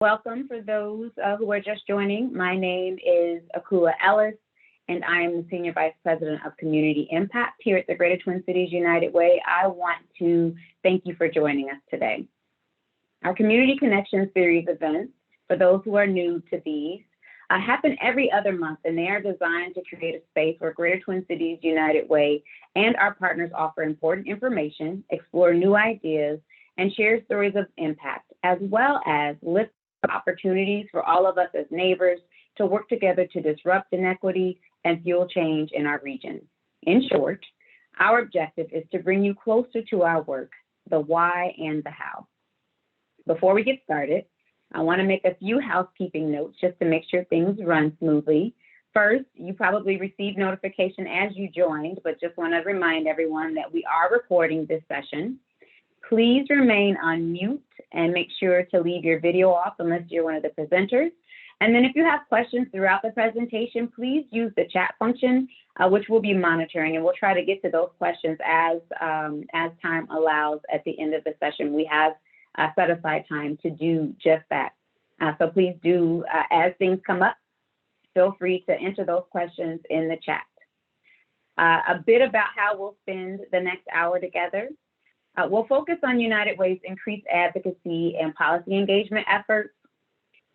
Welcome for those who are just joining. My name is Acooa Ellis, and I am the Senior Vice President of Community Impact here at the Greater Twin Cities United Way. I want to thank you for joining us today. Our Community Connection Series events, for those who are new to these, happen every other month, and they are designed to create a space where Greater Twin Cities United Way and our partners offer important information, explore new ideas, and share stories of impact, as well as lift opportunities for all of us as neighbors to work together to disrupt inequity and fuel change in our region. In short, our objective is to bring you closer to our work, the why and the how. Before we get started, I want to make a few housekeeping notes just to make sure things run smoothly. First, you probably received notification as you joined, but just want to remind everyone that we are recording this session. Please remain on mute and make sure to leave your video off unless you're one of the presenters. And then if you have questions throughout the presentation, please use the chat function, which we'll be monitoring, and we'll try to get to those questions as time allows at the end of the session. We have set aside time to do just that. So please do, as things come up, feel free to enter those questions in the chat. A bit about how we'll spend the next hour together. We'll focus on United Way's increased advocacy and policy engagement efforts.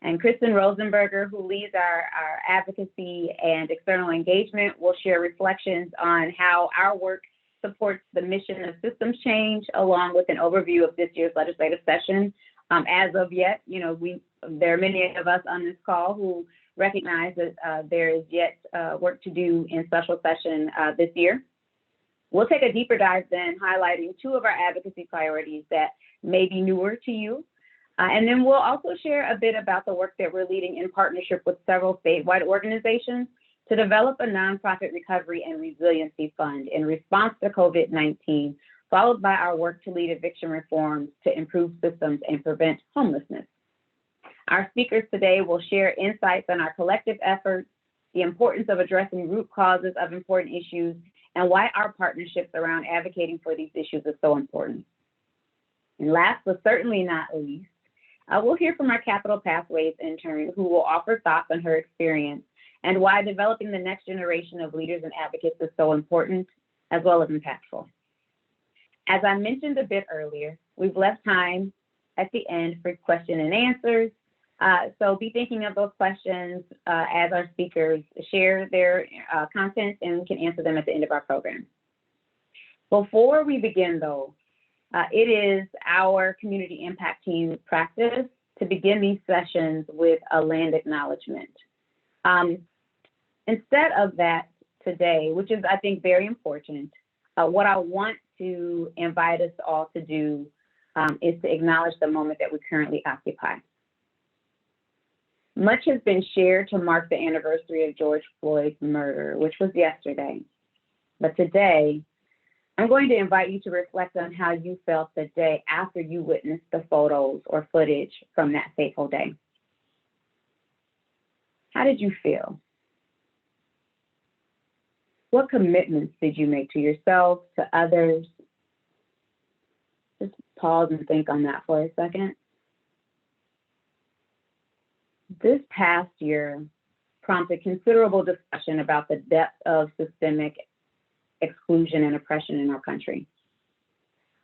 And Kristen Rosenberger, who leads our advocacy and external engagement, will share reflections on how our work supports the mission of systems change, along with an overview of this year's legislative session. As of yet, there are many of us on this call who recognize that there is yet work to do in special session this year. We'll take a deeper dive then, highlighting two of our advocacy priorities that may be newer to you. And then we'll also share a bit about the work that we're leading in partnership with several statewide organizations to develop a nonprofit recovery and resiliency fund in response to COVID-19, followed by our work to lead eviction reforms to improve systems and prevent homelessness. Our speakers today will share insights on our collective efforts, the importance of addressing root causes of important issues, and why our partnerships around advocating for these issues is so important. And last but certainly not least, we'll hear from our Capital Pathways intern, who will offer thoughts on her experience and why developing the next generation of leaders and advocates is so important, as well as impactful. As I mentioned a bit earlier, we've left time at the end for question and answers. So be thinking of those questions as our speakers share their content, and we can answer them at the end of our program. Before we begin though, it is our community impact team practice to begin these sessions with a land acknowledgement. Instead of that today, which is I think very important, what I want to invite us all to do is to acknowledge the moment that we currently occupy. Much has been shared to mark the anniversary of George Floyd's murder, which was yesterday. But today, I'm going to invite you to reflect on how you felt the day after you witnessed the photos or footage from that fateful day. How did you feel? What commitments did you make to yourself, to others? Just pause and think on that for a second. This past year prompted considerable discussion about the depth of systemic exclusion and oppression in our country.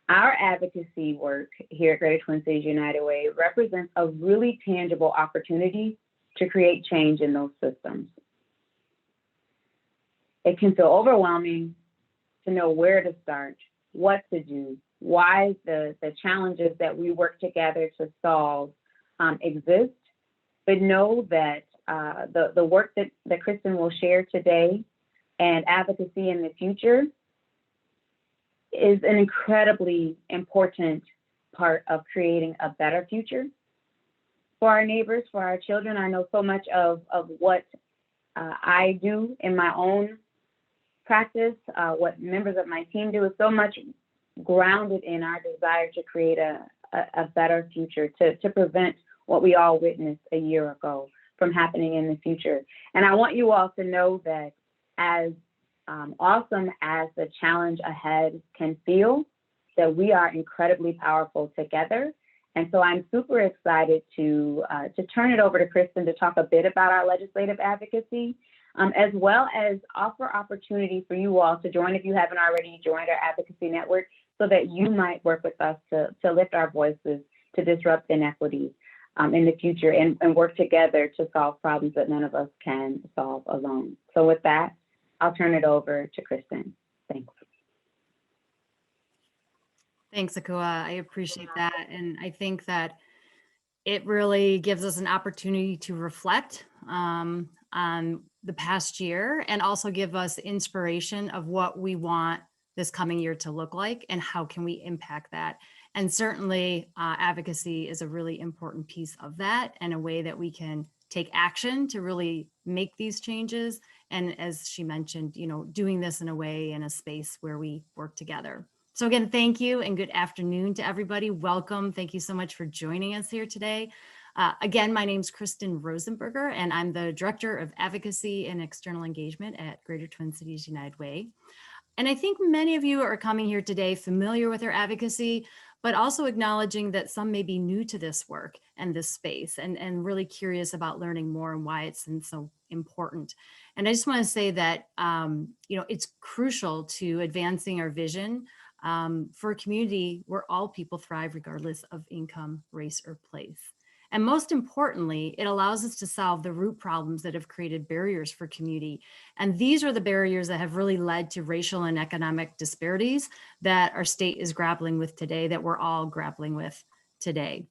Our advocacy work here at Greater Twin Cities United Way represents a really tangible opportunity to create change in those systems. It can feel overwhelming to know where to start, what to do, why the challenges that we work together to solve exist. But know that the work that Kristen will share today and advocacy in the future is an incredibly important part of creating a better future for our neighbors, for our children. I know so much of what I do in my own practice, what members of my team do is so much grounded in our desire to create a better future, to prevent what we all witnessed a year ago from happening in the future. And I want you all to know that as awesome as the challenge ahead can feel, that we are incredibly powerful together And so I'm super excited to turn it over to Kristen to talk a bit about our legislative advocacy, as well as offer opportunity for you all to join if you haven't already joined our advocacy network, so that you might work with us to lift our voices, to disrupt inequities in the future, and work together to solve problems that none of us can solve alone. So with that, I'll turn it over to Kristen. Thanks. Thanks, Acooa. I appreciate that. And I think that it really gives us an opportunity to reflect on the past year, and also give us inspiration of what we want this coming year to look like and how can we impact that. And certainly advocacy is a really important piece of that, and a way that we can take action to really make these changes. And as she mentioned, doing this in a way, in a space where we work together. So again, thank you and good afternoon to everybody. Welcome. Thank you so much for joining us here today. Again, my name is Kristen Rosenberger, and I'm the Director of Advocacy and External Engagement at Greater Twin Cities United Way. And I think many of you are coming here today familiar with our advocacy, but also acknowledging that some may be new to this work and this space, and really curious about learning more and why it's so important. And I just want to say that it's crucial to advancing our vision for a community where all people thrive regardless of income, race, or place. And most importantly, it allows us to solve the root problems that have created barriers for community. And these are the barriers that have really led to racial and economic disparities that our state is grappling with today, that we're all grappling with today.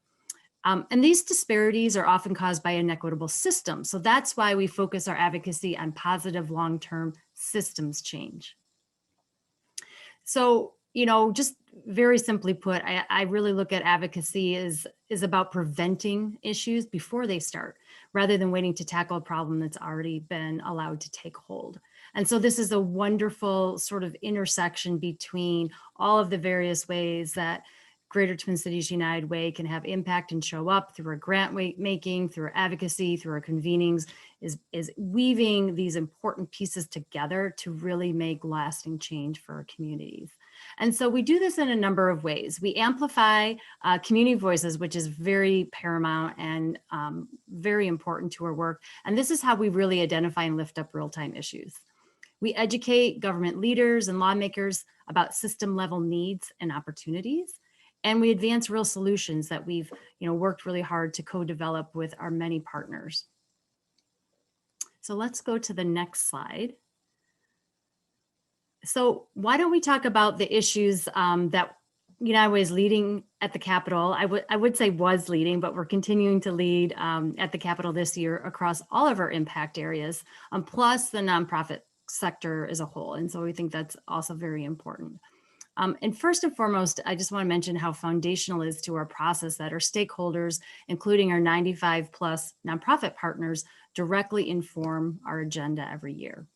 And these disparities are often caused by inequitable systems. So that's why we focus our advocacy on positive long-term systems change. So, just very simply put, I really look at advocacy is about preventing issues before they start, rather than waiting to tackle a problem that's already been allowed to take hold. And so this is a wonderful sort of intersection between all of the various ways that Greater Twin Cities United Way can have impact and show up through our grant making, through our advocacy, through our convenings, is weaving these important pieces together to really make lasting change for our communities. And so we do this in a number of ways. We amplify community voices, which is very paramount and very important to our work. And this is how we really identify and lift up real-time issues. We educate government leaders and lawmakers about system level needs and opportunities. And we advance real solutions that we've worked really hard to co-develop with our many partners. So let's go to the next slide. So why don't we talk about the issues that United Way is leading at the Capitol? I would say was leading, but we're continuing to lead at the Capitol this year across all of our impact areas, plus the nonprofit sector as a whole. And so we think that's also very important. And first and foremost, I just want to mention how foundational is to our process that our stakeholders, including our 95 plus nonprofit partners, directly inform our agenda every year.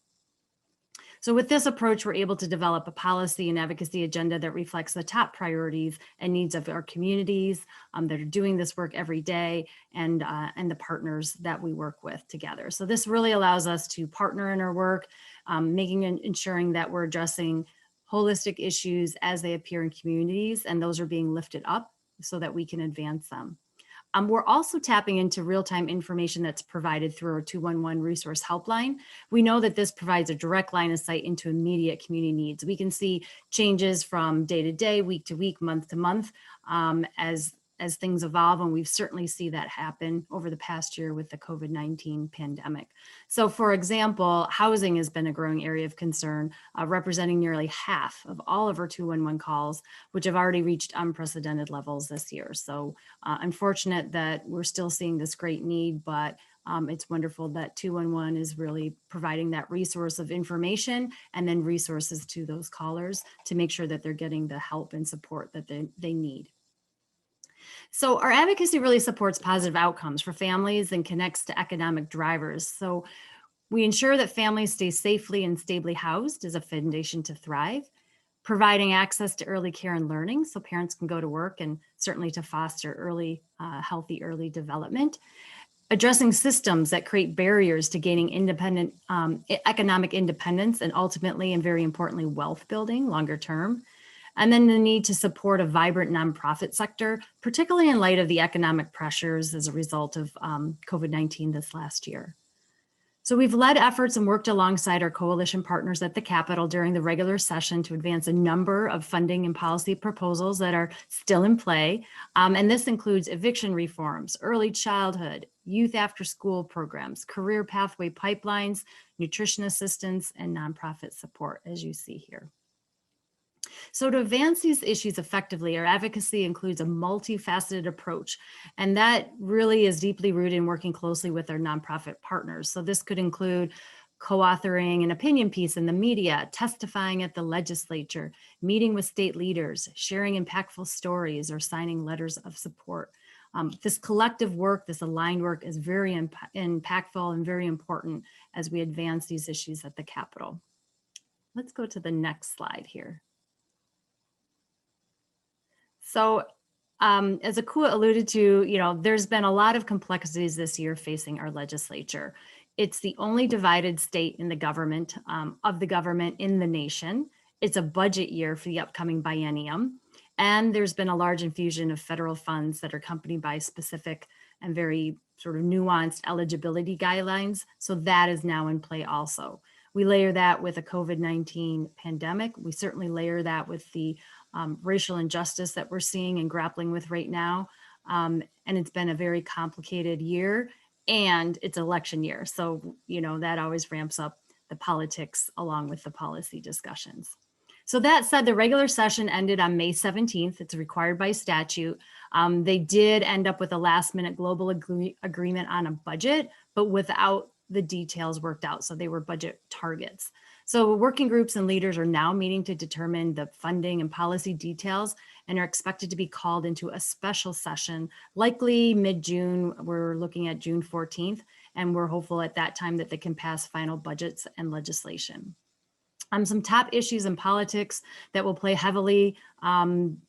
So with this approach, we're able to develop a policy and advocacy agenda that reflects the top priorities and needs of our communities that are doing this work every day, and the partners that we work with together. So this really allows us to partner in our work, ensuring that we're addressing holistic issues as they appear in communities, and those are being lifted up so that we can advance them. We're also tapping into real-time information that's provided through our 211 resource helpline. We know that this provides a direct line of sight into immediate community needs. We can see changes from day to day, week to week, month to month, as things evolve, and we've certainly seen that happen over the past year with the COVID-19 pandemic. So for example, housing has been a growing area of concern, representing nearly half of all of our 211 calls, which have already reached unprecedented levels this year. So unfortunate that we're still seeing this great need, but it's wonderful that 211 is really providing that resource of information and then resources to those callers to make sure that they're getting the help and support that they need. So our advocacy really supports positive outcomes for families and connects to economic drivers. So we ensure that families stay safely and stably housed as a foundation to thrive, providing access to early care and learning so parents can go to work, and certainly to foster healthy early development, addressing systems that create barriers to gaining economic independence, and ultimately, and very importantly, wealth building longer term, and then the need to support a vibrant nonprofit sector, particularly in light of the economic pressures as a result of COVID-19 this last year. So we've led efforts and worked alongside our coalition partners at the Capitol during the regular session to advance a number of funding and policy proposals that are still in play. And this includes eviction reforms, early childhood, youth after school programs, career pathway pipelines, nutrition assistance, and nonprofit support, as you see here. So to advance these issues effectively, our advocacy includes a multifaceted approach, and that really is deeply rooted in working closely with our nonprofit partners. So this could include co-authoring an opinion piece in the media, testifying at the legislature, meeting with state leaders, sharing impactful stories, or signing letters of support. This collective work, this aligned work is very impactful and very important as we advance these issues at the Capitol. Let's go to the next slide here. So as Acooa alluded to, there's been a lot of complexities this year facing our legislature. It's the only divided state in the government, in the nation. It's a budget year for the upcoming biennium. And there's been a large infusion of federal funds that are accompanied by specific and very sort of nuanced eligibility guidelines. So that is now in play also. We layer that with a COVID-19 pandemic. We certainly layer that with the racial injustice that we're seeing and grappling with right now. And it's been a very complicated year, and it's election year. So, that always ramps up the politics along with the policy discussions. So that said, the regular session ended on May 17th. It's required by statute. They did end up with a last minute global agreement on a budget, but without the details worked out. So they were budget targets. So working groups and leaders are now meeting to determine the funding and policy details and are expected to be called into a special session, likely mid-June. We're looking at June 14th, and we're hopeful at that time that they can pass final budgets and legislation. Some top issues in politics that will play heavily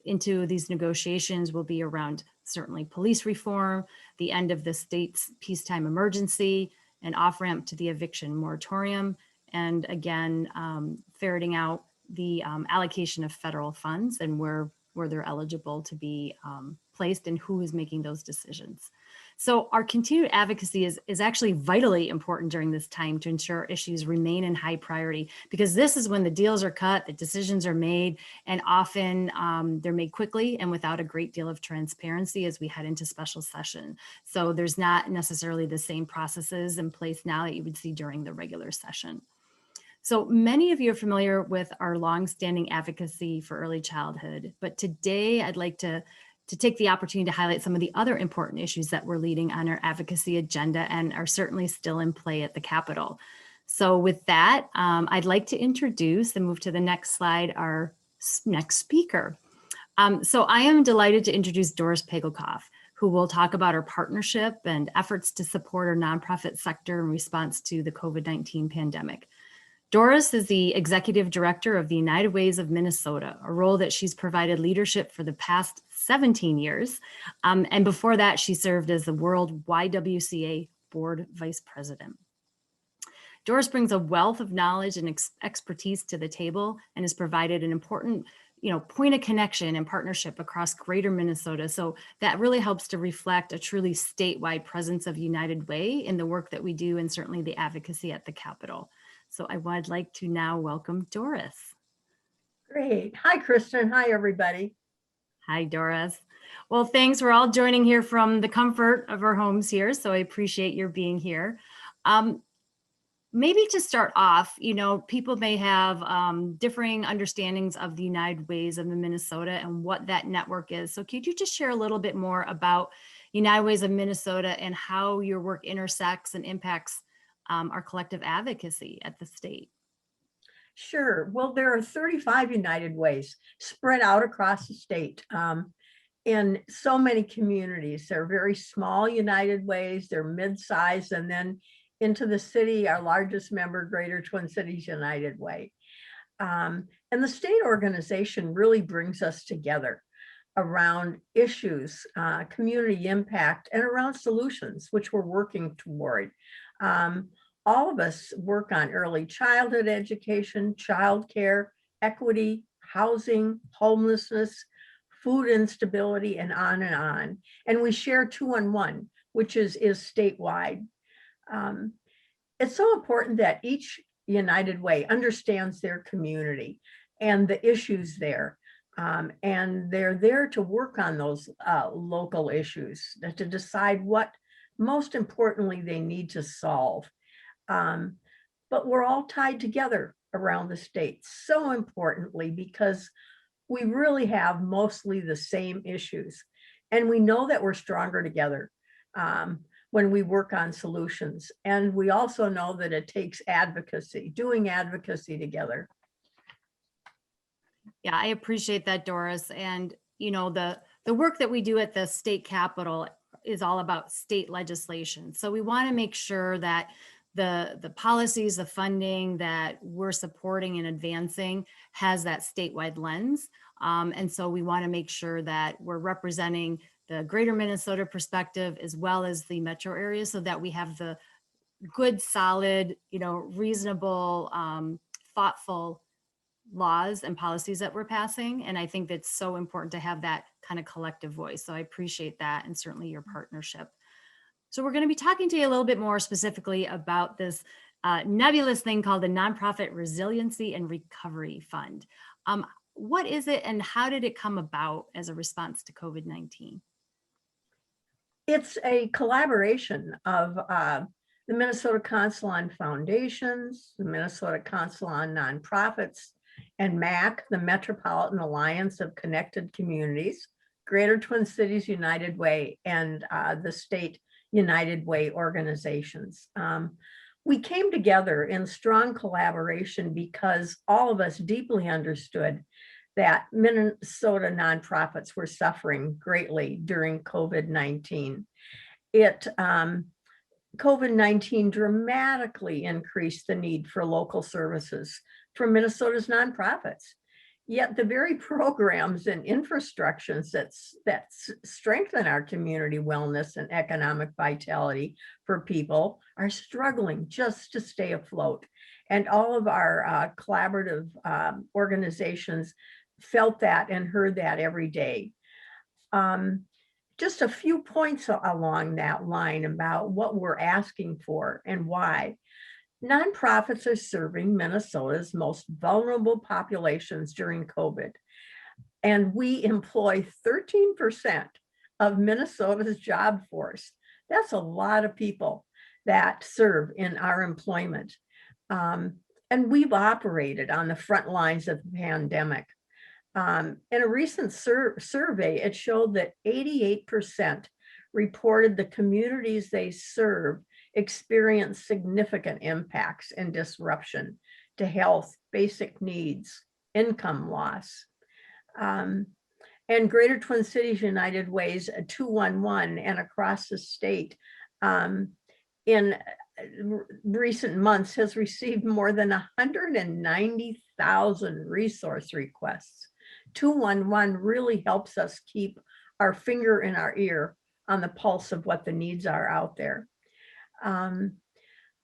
into these negotiations will be around certainly police reform, the end of the state's peacetime emergency, an off-ramp to the eviction moratorium, and again, ferreting out the allocation of federal funds and where they're eligible to be placed and who is making those decisions. So our continued advocacy is actually vitally important during this time to ensure issues remain in high priority, because this is when the deals are cut, the decisions are made, and often they're made quickly and without a great deal of transparency as we head into special session. So there's not necessarily the same processes in place now that you would see during the regular session. So many of you are familiar with our longstanding advocacy for early childhood, but today I'd like to take the opportunity to highlight some of the other important issues that we're leading on our advocacy agenda and are certainly still in play at the Capitol. So with that, I'd like to introduce and move to the next slide, our next speaker. So I am delighted to introduce Doris Pagelkopf, who will talk about our partnership and efforts to support our nonprofit sector in response to the COVID-19 pandemic. Doris is the executive director of the United Ways of Minnesota, a role that she's provided leadership for the past 17 years. And before that, she served as the World YWCA Board Vice President. Doris brings a wealth of knowledge and expertise to the table and has provided an important point of connection and partnership across greater Minnesota. So that really helps to reflect a truly statewide presence of United Way in the work that we do and certainly the advocacy at the Capitol. So I would like to now welcome Doris. Great. Hi, Kristen. Hi, everybody. Hi, Doris. Well, thanks. We're all joining here from the comfort of our homes here, so I appreciate your being here. Maybe to start off, people may have differing understandings of the United Ways of Minnesota and what that network is. So could you just share a little bit more about United Ways of Minnesota and how your work intersects and impacts our collective advocacy at the state? Sure. Well, there are 35 United Ways spread out across the state in so many communities. They're very small United Ways, they're mid-sized, and then into the city, our largest member, Greater Twin Cities United Way. And the state organization really brings us together around issues, community impact, and around solutions, which we're working toward. All of us work on early childhood education, childcare, equity, housing, homelessness, food instability, and on and on. And we share 211, which is statewide. It's so important that each United Way understands their community and the issues there. And they're there to work on those local issues, to decide what, most importantly, they need to solve. But we're all tied together around the state, so importantly, because we really have mostly the same issues. And we know that we're stronger together when we work on solutions. And we also know that it takes advocacy, doing advocacy together. Yeah, I appreciate that, Doris. And, you know, the work that we do at the state capitol is all about state legislation. So we want to make sure that the policies, the funding that we're supporting and advancing has that statewide lens. And so we want to make sure that we're representing the greater Minnesota perspective as well as the metro area, so that we have the good, solid, you know, reasonable, thoughtful laws and policies that we're passing. And I think that's so important to have that kind of collective voice. So I appreciate that, and certainly your partnership. So we're going to be talking to you a little bit more specifically about this nebulous thing called the Nonprofit Resiliency and Recovery Fund. What is it, and how did it come about as a response to COVID-19? It's a collaboration of the Minnesota Council on Foundations, the Minnesota Council on Nonprofits, and MAC, the Metropolitan Alliance of Connected Communities, Greater Twin Cities United Way, and the state United Way organizations. We came together in strong collaboration because all of us deeply understood that Minnesota nonprofits were suffering greatly during COVID-19. COVID-19 dramatically increased the need for local services for Minnesota's nonprofits. Yet the very programs and infrastructures that strengthen our community wellness and economic vitality for people are struggling just to stay afloat. And all of our collaborative organizations felt that and heard that every day. Just a few points along that line about what we're asking for and why. Nonprofits are serving Minnesota's most vulnerable populations during COVID. And we employ 13% of Minnesota's job force. That's a lot of people that serve in our employment. And we've operated on the front lines of the pandemic. In a recent survey, it showed that 88% reported the communities they serve experienced significant impacts and disruption to health, basic needs, income loss. And Greater Twin Cities United Way's 211 and across the state in recent months has received more than 190,000 resource requests. 211 really helps us keep our finger in our ear on the pulse of what the needs are out there.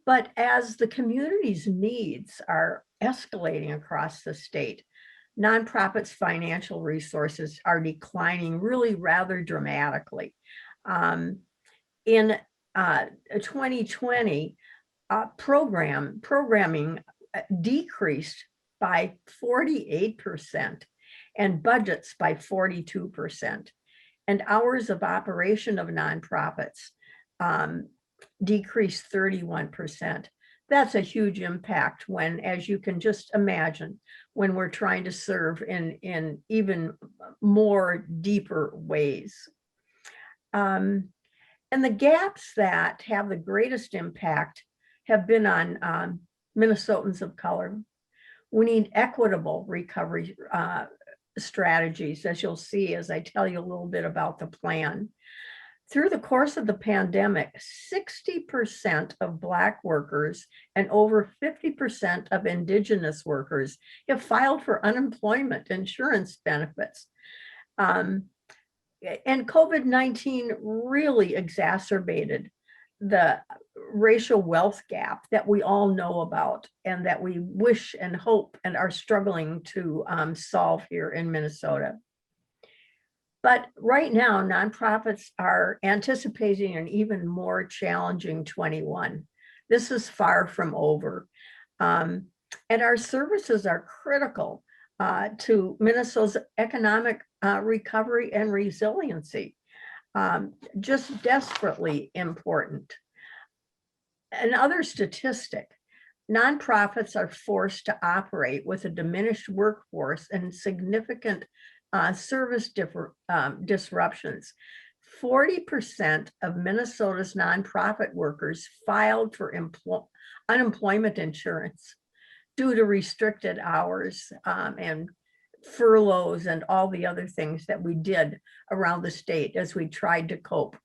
But as the community's needs are escalating across the state, nonprofits' financial resources are declining really rather dramatically. In 2020, programming decreased by 48% and budgets by 42%. And hours of operation of nonprofits decreased 31%. That's a huge impact when, as you can just imagine, when we're trying to serve in even more deeper ways. And the gaps that have the greatest impact have been on Minnesotans of color. We need equitable recovery strategies, as you'll see as I tell you a little bit about the plan. Through the course of the pandemic, 60% of Black workers and over 50% of Indigenous workers have filed for unemployment insurance benefits. And COVID-19 really exacerbated the racial wealth gap that we all know about and that we wish and hope and are struggling to solve here in Minnesota. But right now, nonprofits are anticipating an even more challenging 21. This is far from over. And our services are critical to Minnesota's economic recovery and resiliency, just desperately important. Another statistic, nonprofits are forced to operate with a diminished workforce and significant service disruptions. 40% of Minnesota's nonprofit workers filed for unemployment insurance due to restricted hours and furloughs and all the other things that we did around the state as we tried to cope.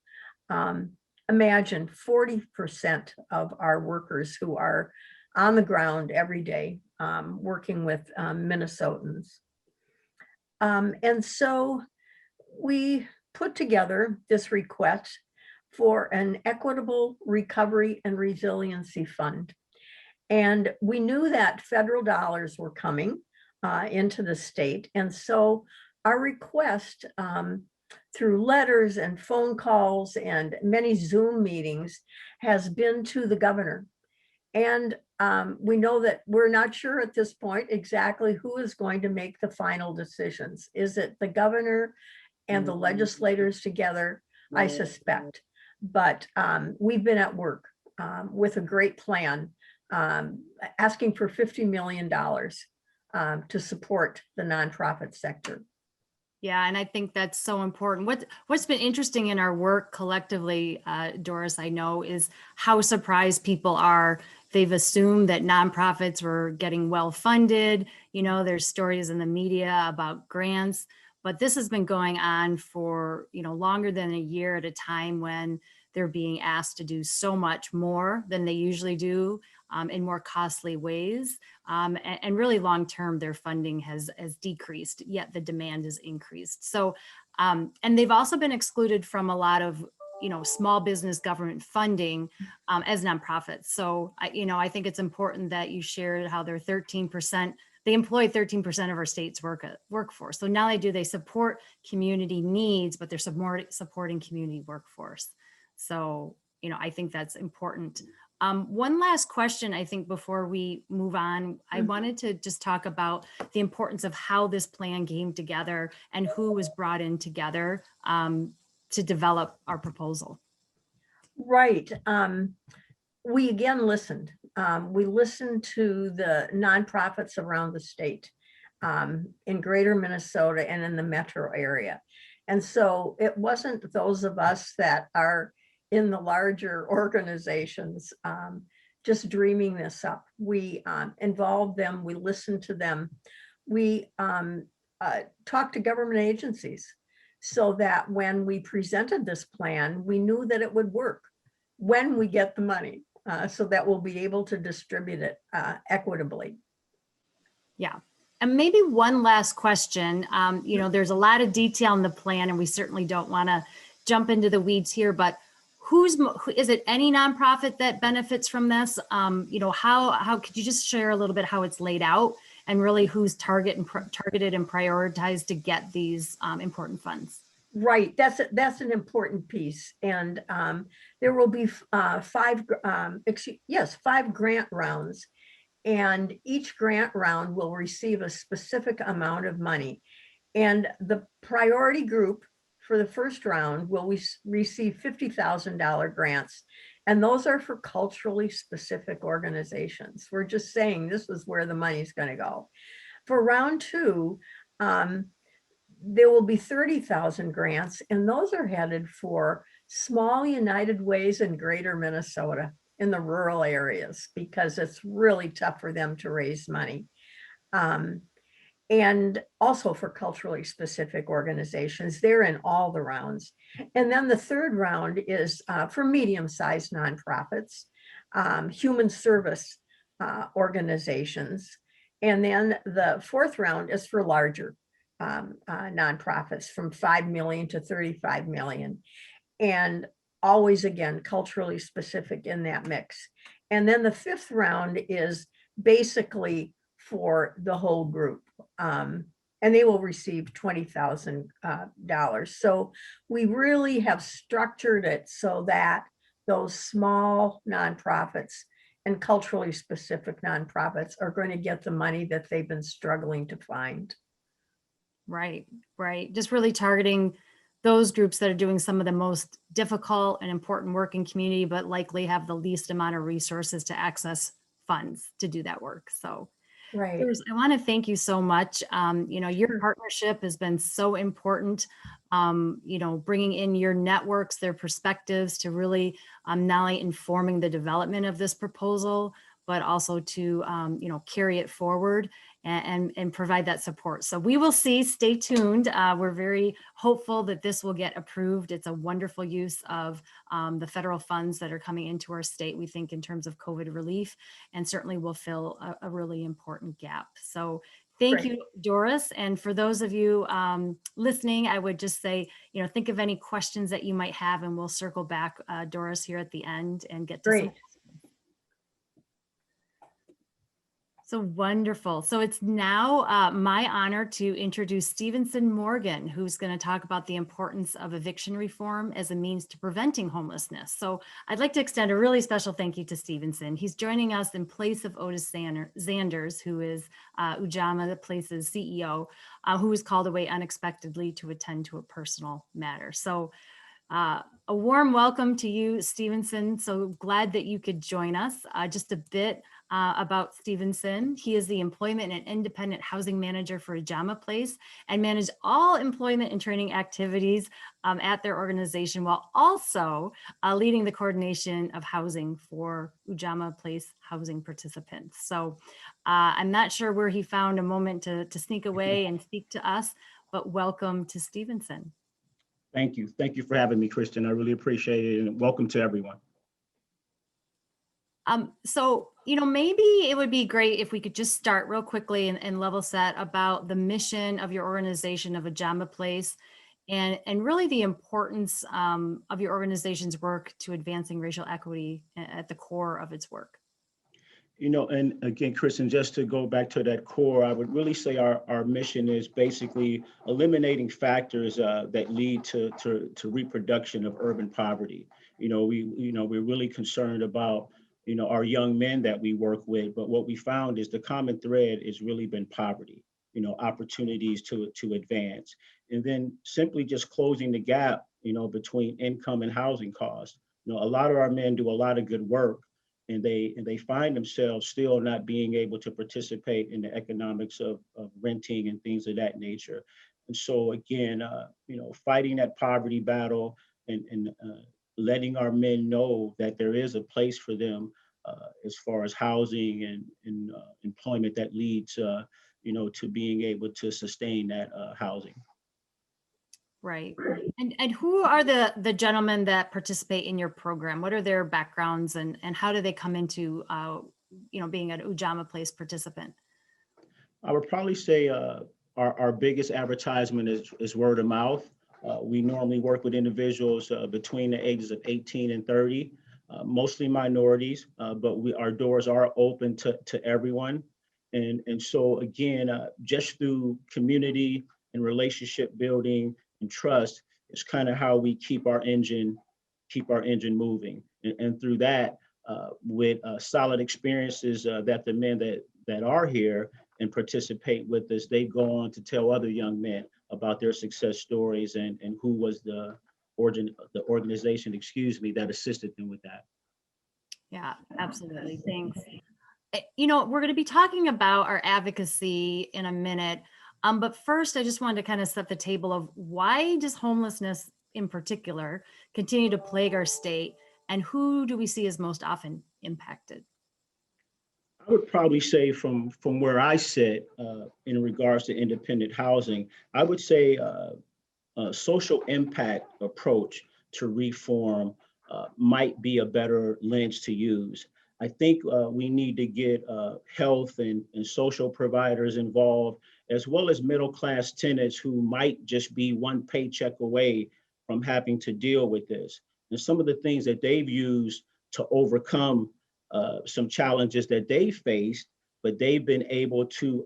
Imagine 40% of our workers who are on the ground every day working with Minnesotans. And so we put together this request for an equitable recovery and resiliency fund. And we knew that federal dollars were coming into the state. And so our request through letters and phone calls and many Zoom meetings has been to the governor. And we know that we're not sure at this point exactly who is going to make the final decisions. Is it the governor and the legislators together? I suspect. But we've been at work with a great plan, asking for $50 million to support the nonprofit sector. Yeah, and I think that's so important. What's been interesting in our work collectively, Doris, I know, is how surprised people are. They've assumed that nonprofits were getting well funded. You know, there's stories in the media about grants, but this has been going on for, longer than a year at a time when they're being asked to do so much more than they usually do in more costly ways. And really long-term, their funding has decreased, yet the demand has increased. So, and they've also been excluded from a lot of, small business government funding as nonprofits. So, I think it's important that you shared how they're 13%. They employ 13% of our state's workforce. So not only do they support community needs, but they're supporting community workforce. So, I think that's important. One last question, I think, before we move on, I wanted to just talk about the importance of how this plan came together and who was brought in together to develop our proposal. Right. We again listened. We listened to the nonprofits around the state in greater Minnesota and in the metro area. And so it wasn't those of us that are in the larger organizations just dreaming this up. We involved them, we listened to them. We talked to government agencies so that when we presented this plan, we knew that it would work when we get the money so that we'll be able to distribute it equitably. Yeah. And maybe one last question. There's a lot of detail in the plan and we certainly don't want to jump into the weeds here, but is it any nonprofit that benefits from this? How could you just share a little bit how it's laid out and really who's targeted and prioritized to get these important funds? Right, that's an important piece, and there will be 5 grant rounds, and each grant round will receive a specific amount of money, and the priority group for the first round will receive $50,000 grants. And those are for culturally specific organizations. We're just saying this is where the money's going to go. For round 2, there will be 30,000 grants, and those are headed for small United Ways in greater Minnesota in the rural areas, because it's really tough for them to raise money. And also for culturally specific organizations. They're in all the rounds. And then the third round is for medium-sized nonprofits, human service organizations. And then the fourth round is for larger nonprofits from 5 million to 35 million. And always, again, culturally specific in that mix. And then the fifth round is basically for the whole group. And they will receive $20,000. So we really have structured it so that those small nonprofits and culturally specific nonprofits are going to get the money that they've been struggling to find. Right, right. Just really targeting those groups that are doing some of the most difficult and important work in community, but likely have the least amount of resources to access funds to do that work. So Right. Doris, I want to thank you so much. Your Sure. partnership has been so important, bringing in your networks, their perspectives to really not only informing the development of this proposal, but also to, carry it forward and provide that support. So we will see, stay tuned. We're very hopeful that this will get approved. It's a wonderful use of the federal funds that are coming into our state, we think, in terms of COVID relief, and certainly will fill a really important gap. So thank Great. you, Doris. And for those of you listening, I would just say, think of any questions that you might have, and we'll circle back, Doris, here at the end and get to some. Great. So wonderful. So it's now my honor to introduce Stevenson Morgan, who's going to talk about the importance of eviction reform as a means to preventing homelessness. So I'd like to extend a really special thank you to Stevenson. He's joining us in place of Otis Zanders, who is Ujamaa, the place's CEO, who was called away unexpectedly to attend to a personal matter. So a warm welcome to you, Stevenson. So glad that you could join us. Just a bit about Stevenson. He is the Employment and Independent Housing Manager for Ujamaa Place and managed all employment and training activities at their organization, while also leading the coordination of housing for Ujamaa Place housing participants. So I'm not sure where he found a moment to sneak away and speak to us, but welcome to Stevenson. Thank you. Thank you for having me, Kristen. I really appreciate it, and welcome to everyone. So, maybe it would be great if we could just start real quickly and level set about the mission of your organization of Ujamaa Place and really the importance of your organization's work to advancing racial equity at the core of its work. And again, Kristen, just to go back to that core, I would really say our mission is basically eliminating factors that lead to reproduction of urban poverty. We're really concerned about our young men that we work with, but what we found is the common thread has really been poverty, opportunities to advance, and then simply just closing the gap, between income and housing costs. A lot of our men do a lot of good work, and they find themselves still not being able to participate in the economics of renting and things of that nature. And so again, fighting that poverty battle and letting our men know that there is a place for them as far as housing and employment that leads, to being able to sustain that housing. Right. And who are the gentlemen that participate in your program? What are their backgrounds and how do they come into, being an Ujamaa Place participant? I would probably say our biggest advertisement is word of mouth. We normally work with individuals between the ages of 18 and 30, mostly minorities, but our doors are open to everyone. And so again, just through community and relationship building and trust is kind of how we keep our engine moving. And through that, with solid experiences that the men that are here and participate with us, they go on to tell other young men about their success stories and who was the organization, that assisted them with that. Yeah, absolutely. Thanks. We're going to be talking about our advocacy in a minute. But first, I just wanted to kind of set the table of why does homelessness in particular continue to plague our state, and who do we see as most often impacted? I would probably say from where I sit in regards to independent housing, I would say a social impact approach to reform might be a better lens to use. I think we need to get health and social providers involved, as well as middle-class tenants who might just be one paycheck away from having to deal with this. and some of the things that they've used to overcome some challenges that they faced, but they've been able to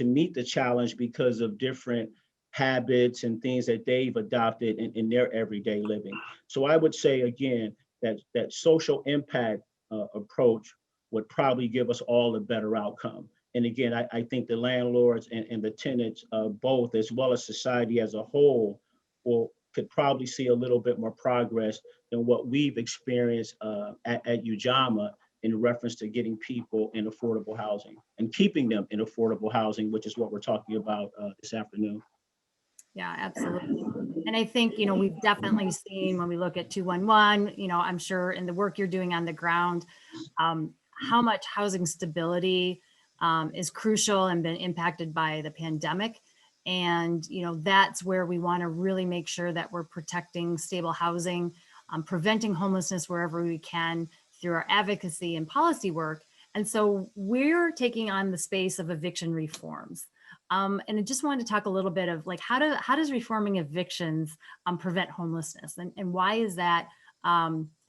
meet the challenge because of different habits and things that they've adopted in their everyday living. So I would say again that social impact approach would probably give us all a better outcome. And again, I think the landlords and the tenants both, as well as society as a whole, could probably see a little bit more progress than what we've experienced at Ujamaa in reference to getting people in affordable housing and keeping them in affordable housing, which is what we're talking about this afternoon. Yeah, absolutely. And I think, we've definitely seen when we look at 211, I'm sure in the work you're doing on the ground, how much housing stability is crucial and been impacted by the pandemic. And, that's where we want to really make sure that we're protecting stable housing, preventing homelessness wherever we can through our advocacy and policy work. And so we're taking on the space of eviction reforms. And I just wanted to talk a little bit of like, how does reforming evictions prevent homelessness? And why is that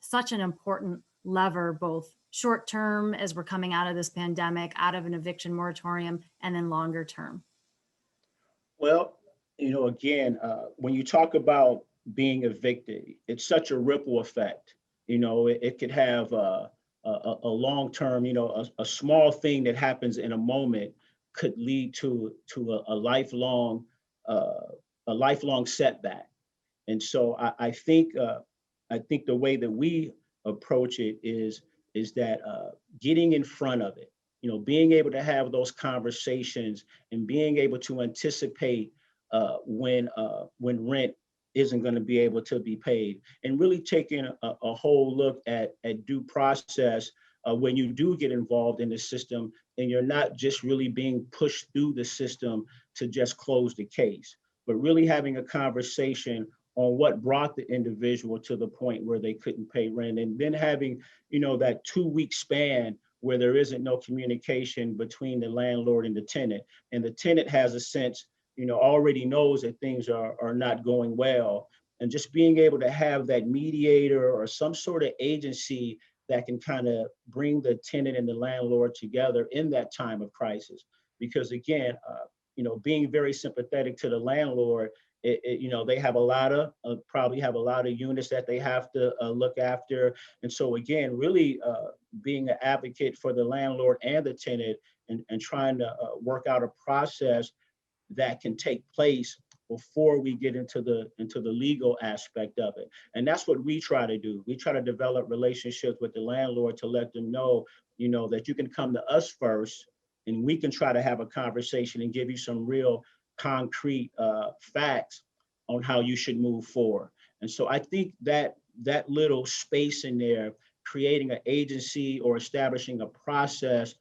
such an important lever, both short term as we're coming out of this pandemic, out of an eviction moratorium, and then longer term? Well, again, when you talk about being evicted, it's such a ripple effect. It could have a long-term, a small thing that happens in a moment could lead to a lifelong setback. And so I think the way that we approach it is that getting in front of it, being able to have those conversations and being able to anticipate when rent isn't going to be able to be paid, and really taking a whole look at due process when you do get involved in the system, and you're not just really being pushed through the system to just close the case, but really having a conversation on what brought the individual to the point where they couldn't pay rent, and then having, that 2-week span where there isn't no communication between the landlord and the tenant, and the tenant has a sense, already knows that things are not going well, and just being able to have that mediator or some sort of agency that can kind of bring the tenant and the landlord together in that time of crisis. Because again, being very sympathetic to the landlord, they have probably have a lot of units that they have to look after. And so again, really being an advocate for the landlord and the tenant, and trying to work out a process that can take place before we get into the legal aspect of it. And that's what we try to do. We try to develop relationships with the landlord to let them know, that you can come to us first, and we can try to have a conversation and give you some real concrete facts on how you should move forward. And so I think that little space in there, creating an agency or establishing a process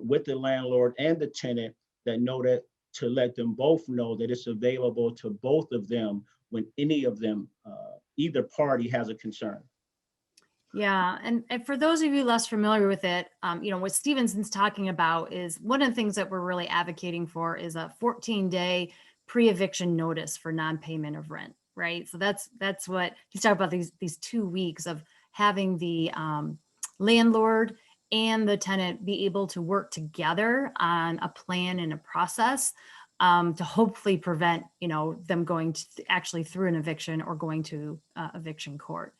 with the landlord and the tenant that to let them both know that it's available to both of them when any of them, either party has a concern. Yeah, and for those of you less familiar with it, what Stevenson's talking about is one of the things that we're really advocating for is a 14-day pre-eviction notice for non-payment of rent, right? So that's what he's talking about, these 2 weeks of having the landlord and the tenant be able to work together on a plan and a process to hopefully prevent, them going to actually through an eviction or going to eviction court.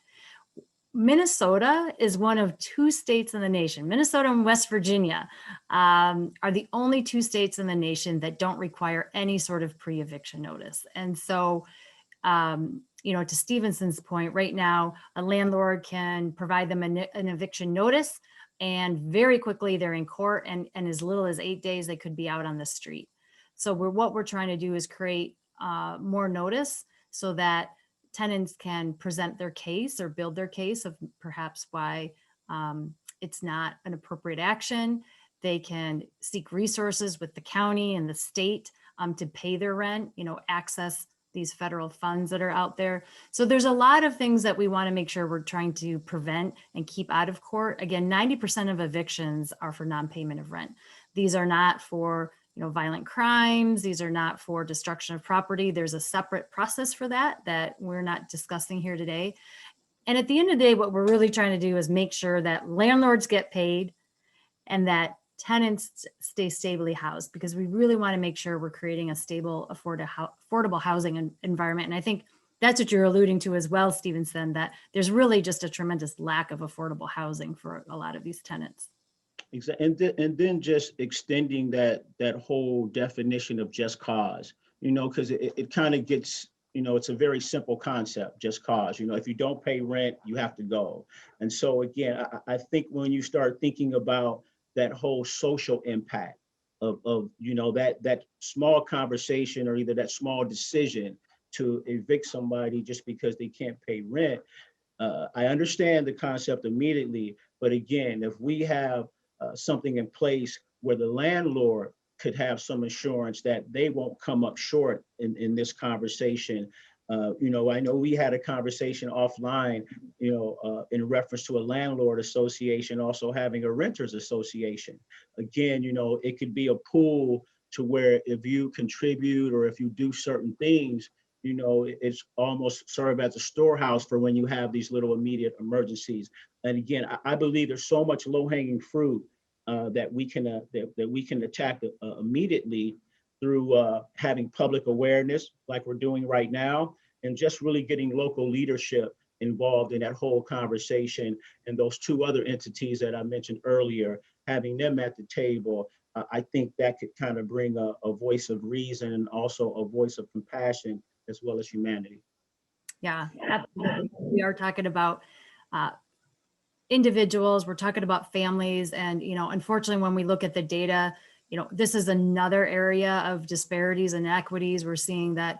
Minnesota is one of 2 states in the nation. Minnesota and West Virginia are the only 2 states in the nation that don't require any sort of pre-eviction notice. And so, to Stevenson's point, right now, a landlord can provide them an eviction notice, and very quickly they're in court, and as little as 8 days, they could be out on the street. So what we're trying to do is create more notice so that tenants can present their case or build their case of perhaps why it's not an appropriate action. They can seek resources with the county and the state to pay their rent, access these federal funds that are out there. So there's a lot of things that we want to make sure we're trying to prevent and keep out of court. Again, 90% of evictions are for non-payment of rent. These are not for, violent crimes. These are not for destruction of property. There's a separate process for that we're not discussing here today. And at the end of the day, what we're really trying to do is make sure that landlords get paid and that tenants stay stably housed, because we really want to make sure we're creating a stable, affordable housing environment. And I think that's what you're alluding to as well, Stevenson, that there's really just a tremendous lack of affordable housing for a lot of these tenants. Exactly. And then just extending that whole definition of just cause, because it kind of gets, it's a very simple concept, just cause. If you don't pay rent, you have to go. And so again, I think when you start thinking about that whole social impact of that small conversation, or either that small decision to evict somebody just because they can't pay rent, I understand the concept immediately. But again, if we have something in place where the landlord could have some assurance that they won't come up short in this conversation. I know we had a conversation offline, in reference to a landlord association also having a renters association. Again, it could be a pool to where if you contribute or if you do certain things, it's almost serve as a storehouse for when you have these little immediate emergencies. And again, I believe there's so much low-hanging fruit that we can attack immediately through having public awareness, like we're doing right now, and just really getting local leadership involved in that whole conversation. And those two other entities that I mentioned earlier, having them at the table, I think that could kind of bring a voice of reason and also a voice of compassion as well as humanity. Yeah, absolutely. We are talking about individuals, we're talking about families, and unfortunately, when we look at the data, this is another area of disparities and inequities. We're seeing that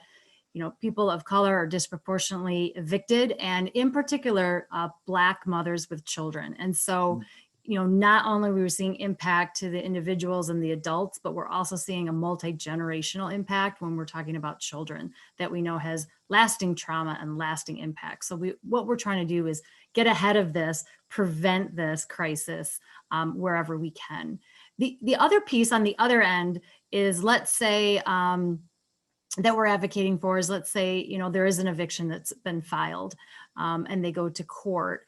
people of color are disproportionately evicted, and in particular, Black mothers with children. And so, not only we were seeing impact to the individuals and the adults, but we're also seeing a multi-generational impact when we're talking about children that we know has lasting trauma and lasting impact. So what we're trying to do is get ahead of this, prevent this crisis wherever we can. The other piece on the other end is, let's say, that we're advocating for is, let's say, there is an eviction that's been filed and they go to court.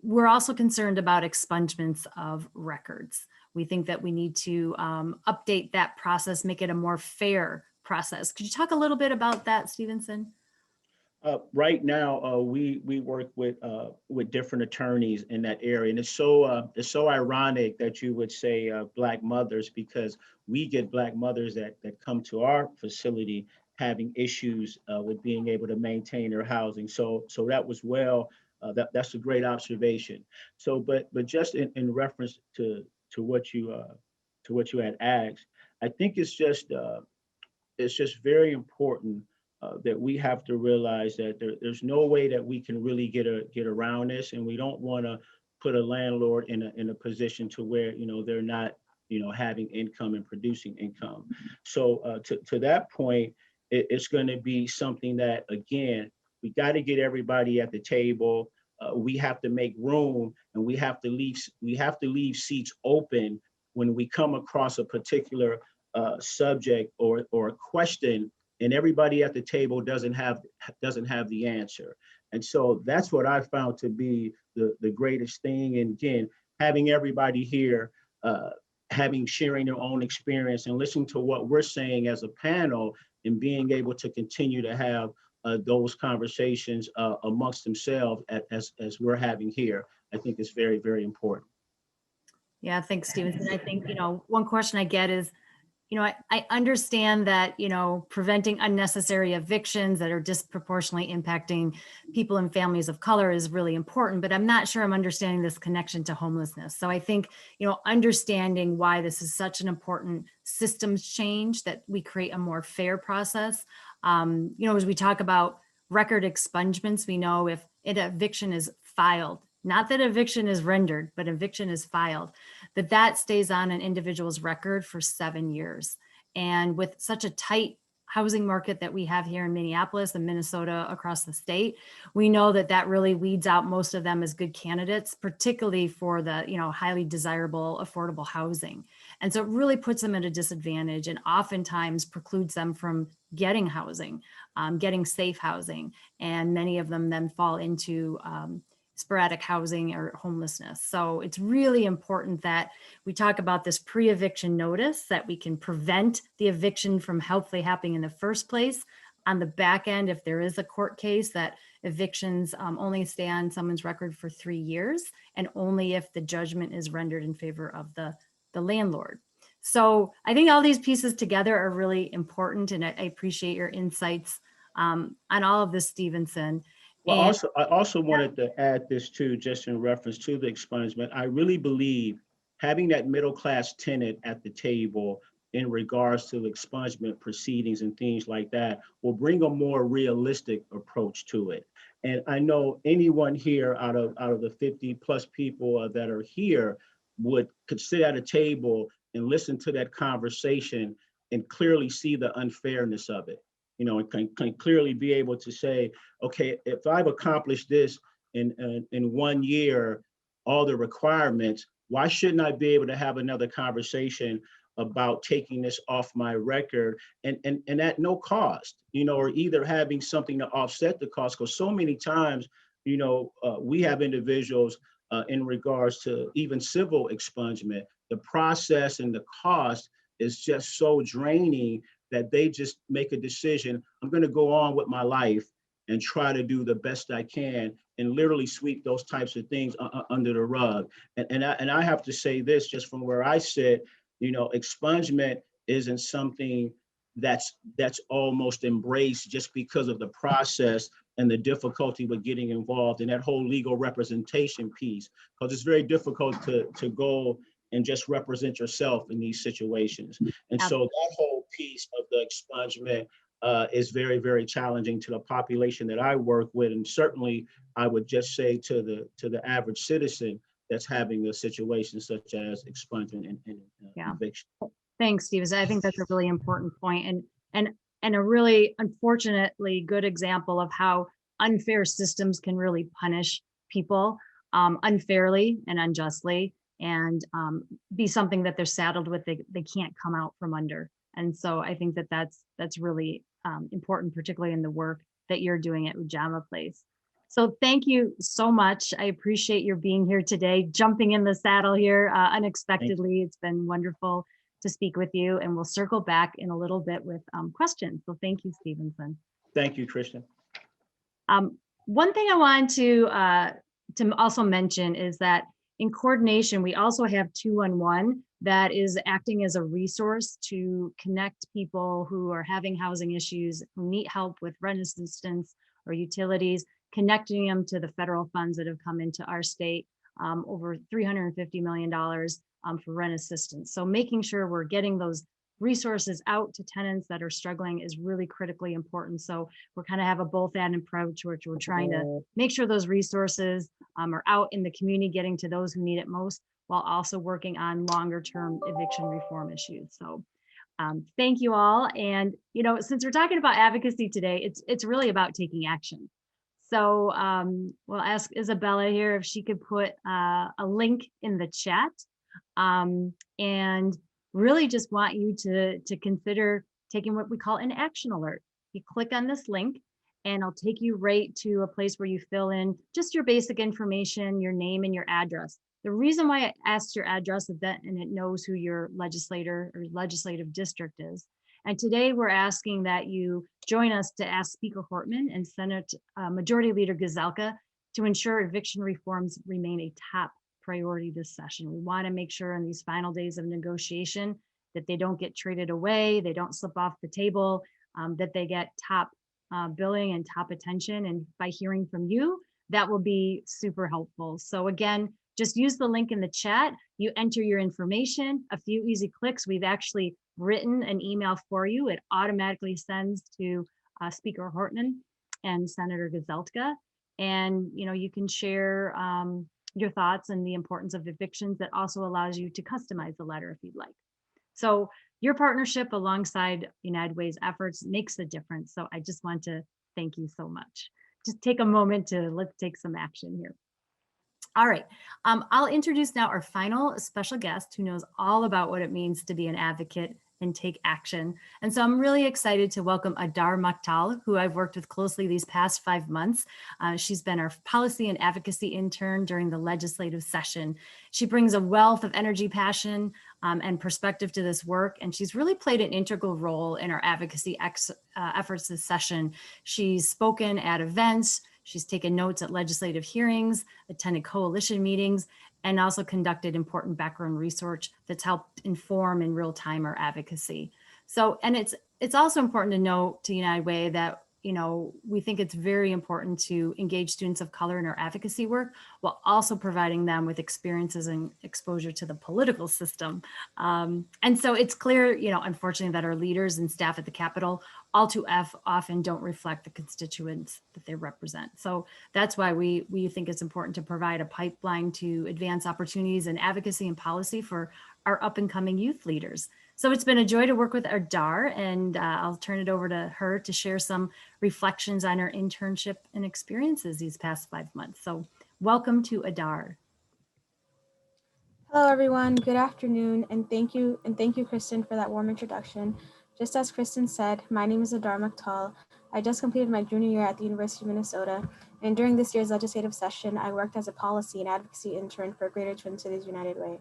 We're also concerned about expungements of records. We think that we need to update that process, make it a more fair process. Could you talk a little bit about that, Stevenson? Right now, we work with different attorneys in that area, and it's so ironic that you would say Black mothers, because we get Black mothers that come to our facility having issues with being able to maintain their housing. So that was that's a great observation. So, but just in reference to what you had asked, I think it's just very important that we have to realize that there's no way that we can really get around this, and we don't want to put a landlord in a position to where they're not having income and producing income. So to that point, it's going to be something that, again, we got to get everybody at the table. We have to make room, and we have to leave seats open when we come across a particular subject or a question, and everybody at the table doesn't have the answer. And so that's what I found to be the greatest thing. And again, having everybody here, sharing their own experience and listening to what we're saying as a panel, and being able to continue to have those conversations amongst themselves as we're having here, I think is very, very important. Yeah, thanks, Stevenson. I think, one question I get is, I understand that, preventing unnecessary evictions that are disproportionately impacting people and families of color is really important, but I'm not sure I'm understanding this connection to homelessness. So I think, understanding why this is such an important systems change, that we create a more fair process. As we talk about record expungements, we know if an eviction is filed, not that eviction is rendered, but eviction is filed, that stays on an individual's record for 7 years. And with such a tight housing market that we have here in Minneapolis and Minnesota across the state, we know that that really weeds out most of them as good candidates, particularly for the, highly desirable, affordable housing. And so it really puts them at a disadvantage and oftentimes precludes them from getting housing, getting safe housing. And many of them then fall into sporadic housing or homelessness. So it's really important that we talk about this pre-eviction notice, that we can prevent the eviction from hopefully happening in the first place. On the back end, if there is a court case, that evictions only stay on someone's record for 3 years, and only if the judgment is rendered in favor of the landlord. So I think all these pieces together are really important, and I appreciate your insights on all of this, Stevenson. Well, I also wanted to add this too, just in reference to the expungement. I really believe having that middle-class tenant at the table in regards to the expungement proceedings and things like that will bring a more realistic approach to it. And I know anyone here out of the 50 plus people that are here could sit at a table and listen to that conversation and clearly see the unfairness of it. And can clearly be able to say, okay, if I've accomplished this in 1 year, all the requirements, why shouldn't I be able to have another conversation about taking this off my record and at no cost, or either having something to offset the cost? Because so many times, we have individuals in regards to even civil expungement, the process and the cost is just so draining that they just make a decision, I'm going to go on with my life and try to do the best I can and literally sweep those types of things under the rug. And I have to say this, just from where I sit, expungement isn't something that's almost embraced just because of the process and the difficulty with getting involved in that whole legal representation piece, because it's very difficult to go and just represent yourself in these situations. And so that whole piece of the expungement is very, very challenging to the population that I work with. And certainly I would just say to the average citizen that's having a situation such as expungement and eviction. Thanks, Steve. I think that's a really important point, and a really unfortunately good example of how unfair systems can really punish people unfairly and unjustly, and be something that they're saddled with, they can't come out from under. And so I think that's really important, particularly in the work that you're doing at Ujamaa Place. So thank you so much. I appreciate your being here today, jumping in the saddle here unexpectedly. It's been wonderful to speak with you, and we'll circle back in a little bit with questions. So thank you, Stevenson. Thank you, Kristen. One thing I wanted to also mention is that in coordination, we also have 211 that is acting as a resource to connect people who are having housing issues, who need help with rent assistance or utilities, connecting them to the federal funds that have come into our state, over $350 million for rent assistance. So making sure we're getting those resources out to tenants that are struggling is really critically important. So we're kind of have a both and approach, which we're trying to make sure those resources are out in the community, getting to those who need it most, while also working on longer term eviction reform issues. So thank you all. And, since we're talking about advocacy today, it's really about taking action. So we'll ask Isabella here if she could put a link in the chat, and really just want you to consider taking what we call an action alert. You click on this link and I'll take you right to a place where you fill in just your basic information, your name and your address. The reason why I asked your address is that, and it knows who your legislator or legislative district is. And today we're asking that you join us to ask Speaker Hortman and Senate Majority Leader Gazelka to ensure eviction reforms remain a top priority this session. We want to make sure in these final days of negotiation that they don't get traded away, they don't slip off the table, that they get top billing and top attention. And by hearing from you, that will be super helpful. So again, just use the link in the chat. You enter your information, a few easy clicks. We've actually written an email for you. It automatically sends to Speaker Hortman and Senator Gazelka. And you can share your thoughts and the importance of evictions. That also allows you to customize the letter if you'd like. So your partnership alongside United Way's efforts makes a difference. So I just want to thank you so much. Just take a moment to let's take some action here. All right, I'll introduce now our final special guest who knows all about what it means to be an advocate and take action. And so I'm really excited to welcome Adar Makhtal, who I've worked with closely these past 5 months. She's been our policy and advocacy intern during the legislative session. She brings a wealth of energy, passion, and perspective to this work, and she's really played an integral role in our advocacy efforts this session. She's spoken at events, she's taken notes at legislative hearings, attended coalition meetings, and also conducted important background research that's helped inform in real time our advocacy. So, and it's also important to note to United Way that, you know, we think it's very important to engage students of color in our advocacy work while also providing them with experiences and exposure to the political system. And so it's clear, you know, unfortunately, that our leaders and staff at the Capitol all too often don't reflect the constituents that they represent. So that's why we think it's important to provide a pipeline to advance opportunities in advocacy and policy for our up and coming youth leaders. So it's been a joy to work with Adar, and I'll turn it over to her to share some reflections on her internship and experiences these past 5 months. So welcome to Adar. Hello, everyone. Good afternoon, and thank you, Kristen, for that warm introduction. Just as Kristen said, my name is Adar Makhtal. I just completed my junior year at the University of Minnesota, and during this year's legislative session, I worked as a policy and advocacy intern for Greater Twin Cities United Way.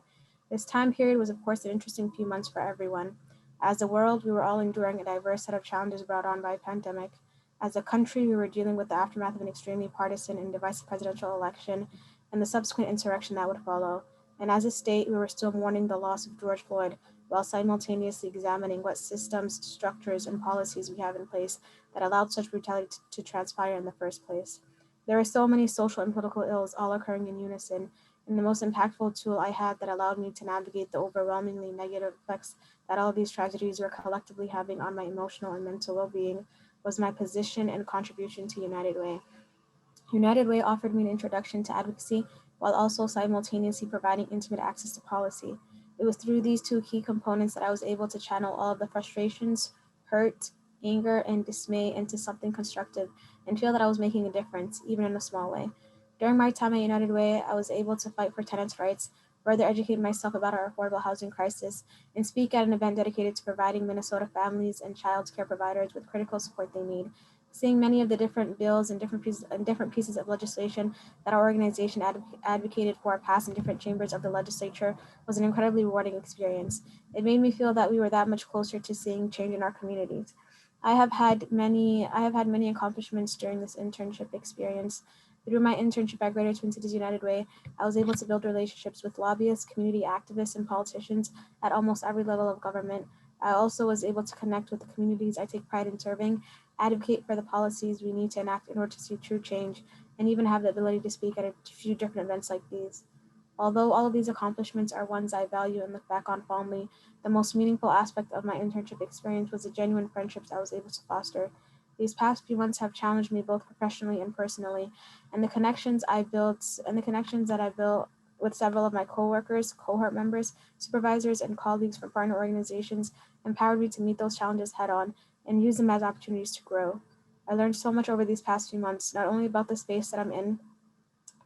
This time period was, of course, an interesting few months for everyone. As a world, we were all enduring a diverse set of challenges brought on by a pandemic. As a country, we were dealing with the aftermath of an extremely partisan and divisive presidential election and the subsequent insurrection that would follow. And as a state, we were still mourning the loss of George Floyd while simultaneously examining what systems, structures, and policies we have in place that allowed such brutality to transpire in the first place. There are so many social and political ills all occurring in unison, and the most impactful tool I had that allowed me to navigate the overwhelmingly negative effects that all of these tragedies were collectively having on my emotional and mental well-being was my position and contribution to United Way. United Way offered me an introduction to advocacy while also simultaneously providing intimate access to policy. It was through these two key components that I was able to channel all of the frustrations, hurt, anger, and dismay into something constructive and feel that I was making a difference, even in a small way. During my time at United Way, I was able to fight for tenants' rights, further educate myself about our affordable housing crisis, and speak at an event dedicated to providing Minnesota families and child care providers with critical support they need. Seeing many of the different bills and different pieces of legislation that our organization advocated for pass in different chambers of the legislature was an incredibly rewarding experience. It made me feel that we were that much closer to seeing change in our communities. I have had many accomplishments during this internship experience. Through my internship at Greater Twin Cities United Way, I was able to build relationships with lobbyists, community activists, and politicians at almost every level of government. I also was able to connect with the communities I take pride in serving, advocate for the policies we need to enact in order to see true change, and even have the ability to speak at a few different events like these. Although all of these accomplishments are ones I value and look back on fondly, the most meaningful aspect of my internship experience was the genuine friendships I was able to foster. These past few months have challenged me both professionally and personally, and the connections that I built with several of my coworkers, cohort members, supervisors, and colleagues from partner organizations empowered me to meet those challenges head on and use them as opportunities to grow. I learned so much over these past few months, not only about the space that I'm in,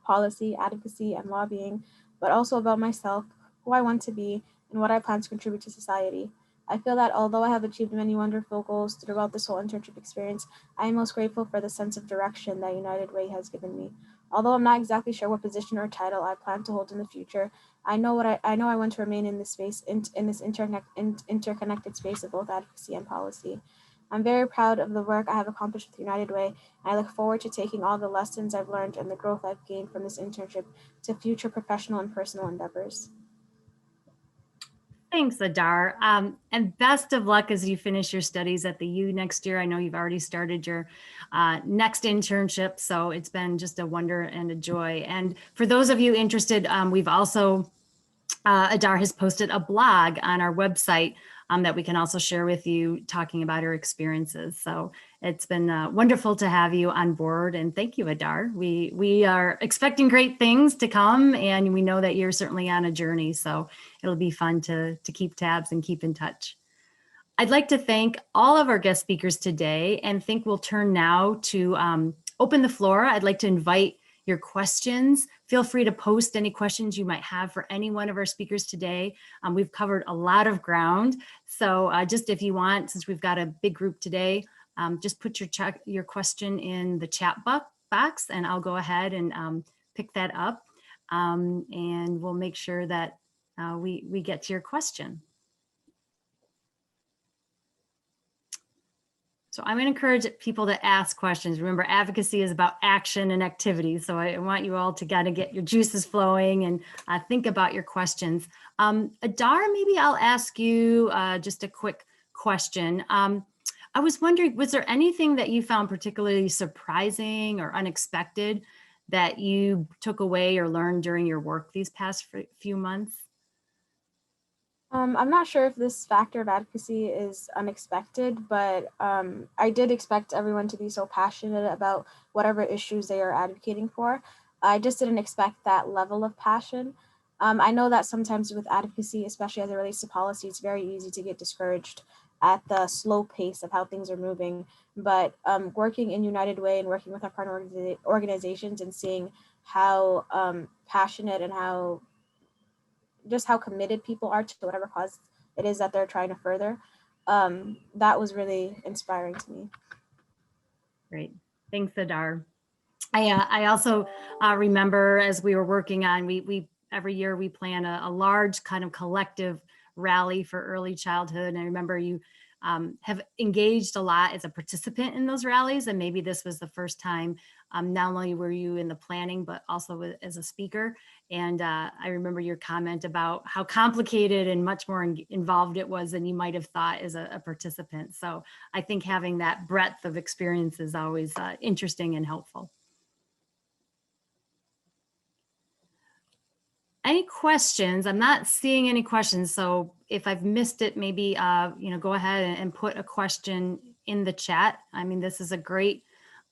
policy, advocacy, and lobbying, but also about myself, who I want to be, and what I plan to contribute to society. I feel that although I have achieved many wonderful goals throughout this whole internship experience, I am most grateful for the sense of direction that United Way has given me. Although I'm not exactly sure what position or title I plan to hold in the future, I know I want to remain in this space, in this interconnected space of both advocacy and policy. I'm very proud of the work I have accomplished with United Way, and I look forward to taking all the lessons I've learned and the growth I've gained from this internship to future professional and personal endeavors. Thanks, Adar. And best of luck as you finish your studies at the U next year. I know you've already started your next internship, so it's been just a wonder and a joy. And for those of you interested, we've also, Adar has posted a blog on our website that we can also share with you, talking about her experiences. So it's been wonderful to have you on board, and thank you, Adar. We are expecting great things to come, and we know that you're certainly on a journey. So it'll be fun to keep tabs and keep in touch. I'd like to thank all of our guest speakers today and think we'll turn now to open the floor. I'd like to invite your questions. Feel free to post any questions you might have for any one of our speakers today. We've covered a lot of ground. So just if you want, since we've got a big group today, just put your question in the chat box and I'll go ahead and pick that up. And we'll make sure that we get to your question. So I'm going to encourage people to ask questions. Remember, advocacy is about action and activity. So I want you all to kind of get your juices flowing and think about your questions. Adar, maybe I'll ask you just a quick question. I was wondering, was there anything that you found particularly surprising or unexpected that you took away or learned during your work these past few months? I'm not sure if this factor of advocacy is unexpected, but I did expect everyone to be so passionate about whatever issues they are advocating for. I just didn't expect that level of passion. I know that sometimes with advocacy, especially as it relates to policy, it's very easy to get discouraged at the slow pace of how things are moving. But working in United Way and working with our partner organizations and seeing how passionate and how committed people are to whatever cause it is that they're trying to further, that was really inspiring to me. Great, thanks, Adar. I also remember as we were working on, we every year we plan a large kind of collective rally for early childhood. And I remember you have engaged a lot as a participant in those rallies. And maybe this was the first time, not only were you in the planning, but also as a speaker. And I remember your comment about how complicated and much more involved it was than you might have thought as a participant. So I think having that breadth of experience is always interesting and helpful. Any questions? I'm not seeing any questions. So if I've missed it, maybe go ahead and put a question in the chat. I mean, this is a great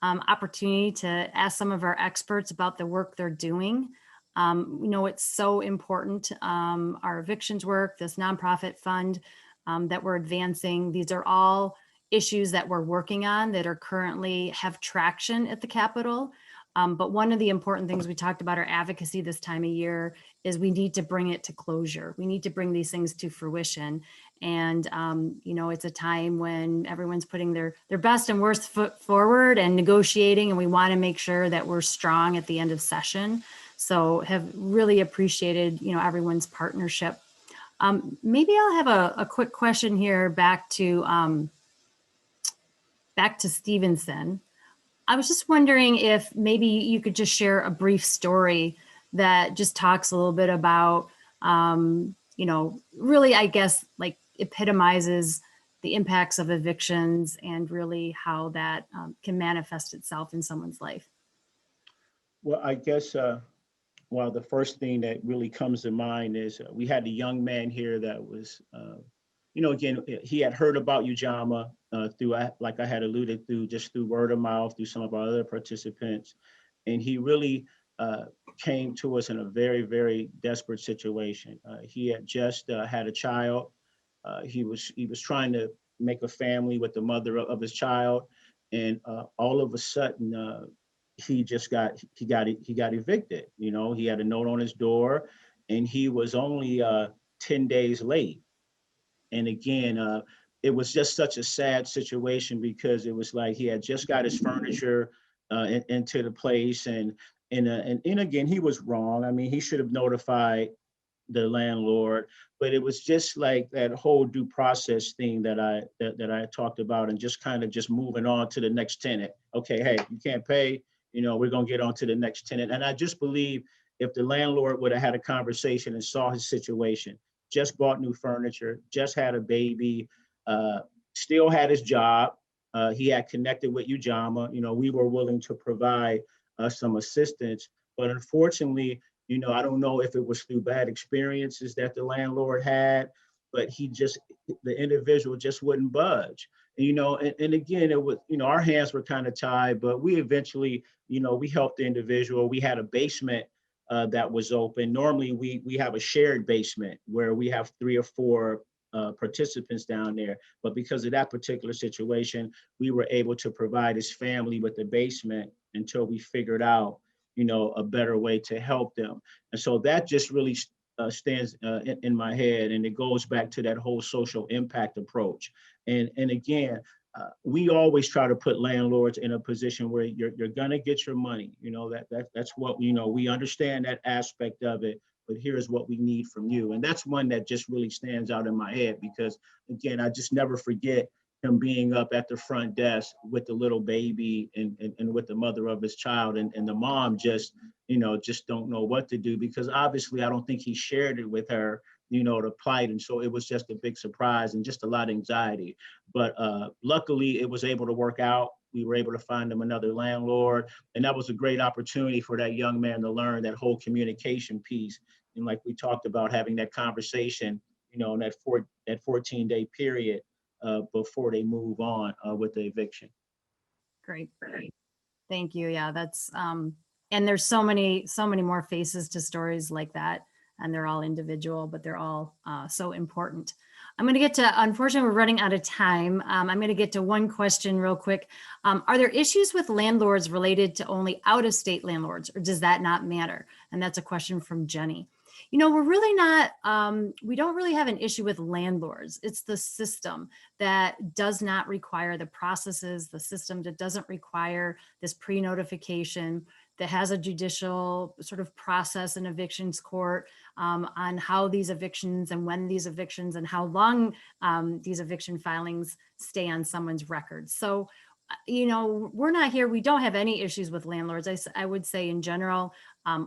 opportunity to ask some of our experts about the work they're doing. It's so important. Our evictions work, this nonprofit fund that we're advancing, these are all issues that we're working on that are currently have traction at the Capitol. But one of the important things we talked about our advocacy this time of year is we need to bring it to closure. We need to bring these things to fruition. And, it's a time when everyone's putting their best and worst foot forward and negotiating, and we want to make sure that we're strong at the end of session. So have really appreciated, everyone's partnership. Maybe I'll have a quick question here back to Stevenson. I was just wondering if maybe you could just share a brief story that just talks a little bit about, really, I guess, like epitomizes the impacts of evictions and really how that can manifest itself in someone's life. Well, I guess, the first thing that really comes to mind is we had a young man here that was, again, he had heard about Ujamaa through, like I had alluded to, just through word of mouth, through some of our other participants. And he really came to us in a very, very desperate situation. He had just had a child. He was trying to make a family with the mother of his child. And all of a sudden, he got evicted. He had a note on his door and he was only 10 days late. And again, it was just such a sad situation because it was like he had just got his furniture into the place, and again, he was wrong. I mean, he should have notified the landlord, but it was just like that whole due process thing that I talked about, and just kind of just moving on to the next tenant. Okay, hey, you can't pay. We're gonna get on to the next tenant. And I just believe if the landlord would have had a conversation and saw his situation, just bought new furniture, just had a baby, still had his job. He had connected with Ujamaa. We were willing to provide some assistance, but unfortunately, I don't know if it was through bad experiences that the landlord had, but the individual just wouldn't budge. And again, it was, our hands were kind of tied, but we eventually, we helped the individual. We had a basement that was open. Normally we have a shared basement where we have 3 or 4 participants down there. But because of that particular situation, we were able to provide his family with the basement until we figured out, a better way to help them. And so that just really stands in my head, and it goes back to that whole social impact approach. And again, we always try to put landlords in a position where you're gonna get your money. That's what we understand that aspect of it. But here's what we need from you. And that's one that just really stands out in my head, because again, I just never forget him being up at the front desk with the little baby and with the mother of his child, and the mom just don't know what to do, because obviously I don't think he shared it with her, the plight. And so it was just a big surprise and just a lot of anxiety. But luckily it was able to work out. We were able to find him another landlord, and that was a great opportunity for that young man to learn that whole communication piece. And like we talked about, having that conversation, in that 14-day period before they move on with the eviction. Great. Thank you. Yeah, that's, and there's so many more faces to stories like that, and they're all individual, but they're all so important. I'm going to get to, unfortunately, we're running out of time. I'm going to get to one question real quick. Are there issues with landlords related to only out-of-state landlords, or does that not matter? And that's a question from Jenny. We're really not, we don't really have an issue with landlords. It's the system that does not require the processes, the system that doesn't require this pre-notification, that has a judicial sort of process in evictions court on how these evictions and when these evictions and how long these eviction filings stay on someone's records. So, we're not here, we don't have any issues with landlords. I would say in general,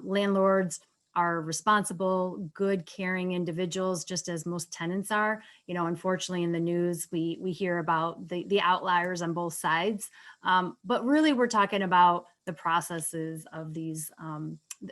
landlords are responsible, good, caring individuals, just as most tenants are. Unfortunately in the news, we hear about the outliers on both sides. But really we're talking about the processes of these,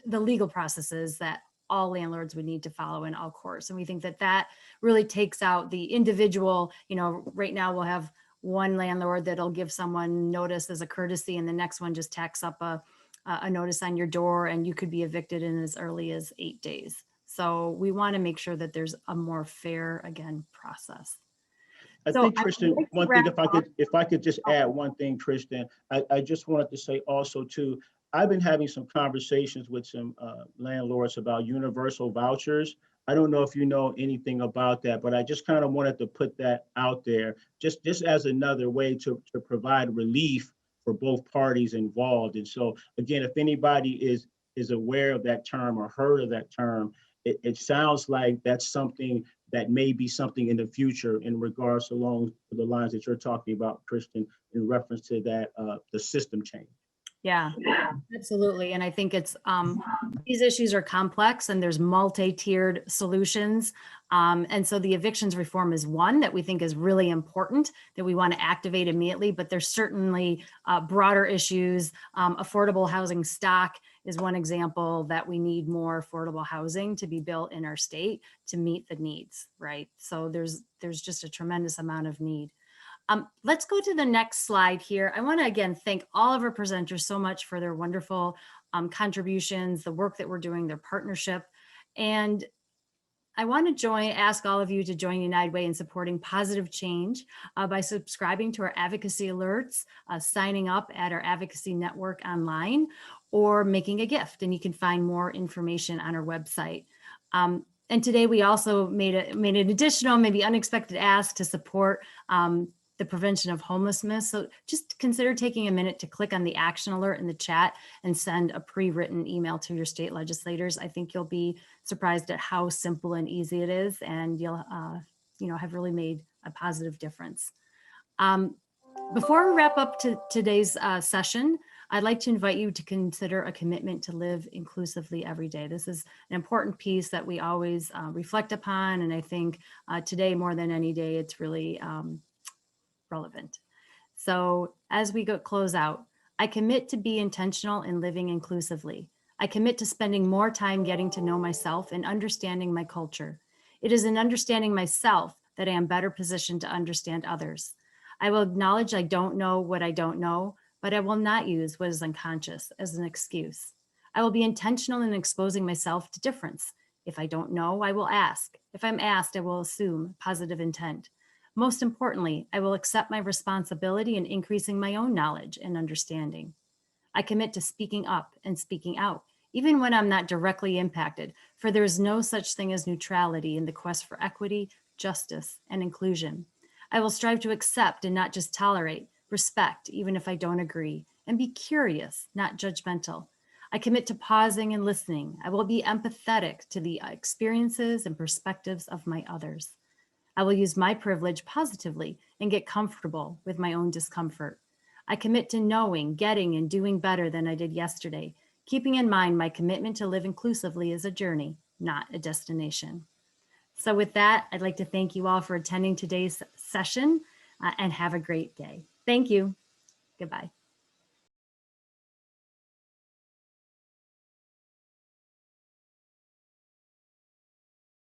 the legal processes that all landlords would need to follow in all courts. And we think that really takes out the individual. Right now we'll have one landlord that'll give someone notice as a courtesy, and the next one just tacks up a notice on your door, and you could be evicted in as early as 8 days. So we want to make sure that there's a more fair, again, process. I think, Kristen, one thing, if I could just add one thing, Kristen, I just wanted to say also too, I've been having some conversations with some landlords about universal vouchers. I don't know if you know anything about that, but I just kind of wanted to put that out there, just as another way to provide relief for both parties involved. And so again, if anybody is aware of that term or heard of that term, it sounds like that's something that may be something in the future in regards along the lines that you're talking about, Kristen, in reference to that, the system change. Yeah, absolutely. And I think it's, these issues are complex and there's multi-tiered solutions. And so the evictions reform is one that we think is really important, that we want to activate immediately, but there's certainly broader issues. Affordable housing stock is one example that we need more affordable housing to be built in our state to meet the needs, right? So there's just a tremendous amount of need. Let's go to the next slide here. I want to again thank all of our presenters so much for their wonderful contributions, the work that we're doing, their partnership. And I want to ask all of you to join United Way in supporting positive change by subscribing to our advocacy alerts, signing up at our advocacy network online, or making a gift. And you can find more information on our website. And today we also made an additional, maybe unexpected ask to support the prevention of homelessness. So just consider taking a minute to click on the action alert in the chat and send a pre-written email to your state legislators. I think you'll be surprised at how simple and easy it is, and you'll have really made a positive difference. Before we wrap up today's session, I'd like to invite you to consider a commitment to live inclusively every day. This is an important piece that we always reflect upon, and I think today more than any day, it's really relevant. So as we close out, I commit to be intentional in living inclusively. I commit to spending more time getting to know myself and understanding my culture. It is in understanding myself that I am better positioned to understand others. I will acknowledge I don't know what I don't know, but I will not use what is unconscious as an excuse. I will be intentional in exposing myself to difference. If I don't know, I will ask. If I'm asked, I will assume positive intent. Most importantly, I will accept my responsibility in increasing my own knowledge and understanding. I commit to speaking up and speaking out, even when I'm not directly impacted, for there is no such thing as neutrality in the quest for equity, justice, and inclusion. I will strive to accept and not just tolerate, respect, even if I don't agree, and be curious, not judgmental. I commit to pausing and listening. I will be empathetic to the experiences and perspectives of my others. I will use my privilege positively and get comfortable with my own discomfort. I commit to knowing, getting, and doing better than I did yesterday, keeping in mind my commitment to live inclusively is a journey, not a destination. So with that, I'd like to thank you all for attending today's session and have a great day. Thank you. Goodbye.